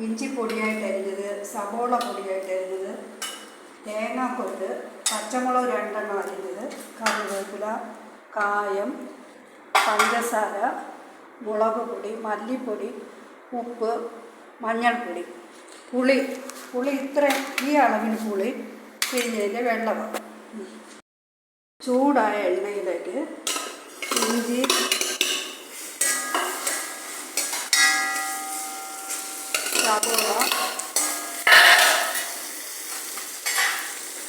ഇഞ്ചി പൊടിയായിട്ട് അരിഞ്ഞത്, സവോള പൊടിയായിട്ട് അരിഞ്ഞത്, തേങ്ങാക്കൊത്ത്, പച്ചമുളക് 2 എണ്ണം അരിഞ്ഞത്, കറിവേപ്പില, കായം, പഞ്ചസാര, മുളക് പൊടി, മല്ലിപ്പൊടി, ഉപ്പ്, മഞ്ഞൾപ്പൊടി, പുളി ഇത്രയും ഈ അളവിന് പുളി പിഴിഞ്ഞതിൻ്റെ വെള്ളമാണ്. ചൂടായ എണ്ണയിലേക്ക് ഇഞ്ചി, സവോള,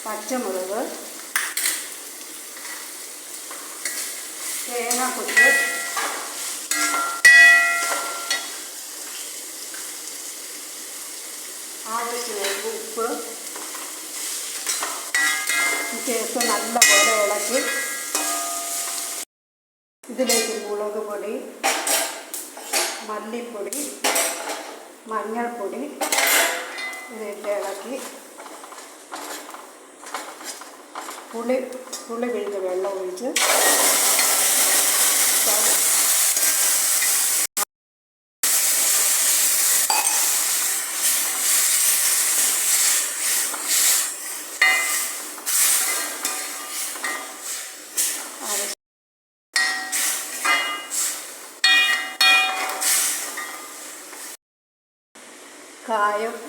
പച്ചമുളക്, തേങ്ങാക്കൊത്ത്, ആവശ്യത്തിന് ഉപ്പ് ചേർത്ത് നല്ലപോലെ ഇളക്കി ഇതിലേക്ക് മുളക് പൊടി, മല്ലിപ്പൊടി, മഞ്ഞൾപ്പൊടി ഇതിട്ട് ഇളക്കി പുളി പിഴിഞ്ഞ് വെള്ളം ഒഴിച്ച്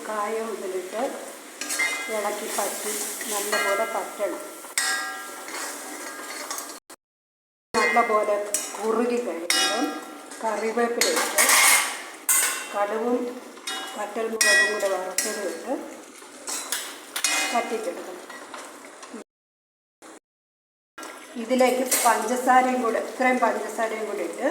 കായം ഇതിലിട്ട് ഇളക്കി പറ്റി നല്ലപോലെ പറ്റണം. നല്ലപോലെ കുറുകി കഴിയുമ്പം കറിവേപ്പിലയിട്ട് കടുകും വറ്റൽമുളകും കൂടെ വറുത്തതിട്ട് പറ്റിച്ചെടുക്കണം. ഇതിലേക്ക് ഇത്രയും പഞ്ചസാരയും കൂടെ ഇട്ട്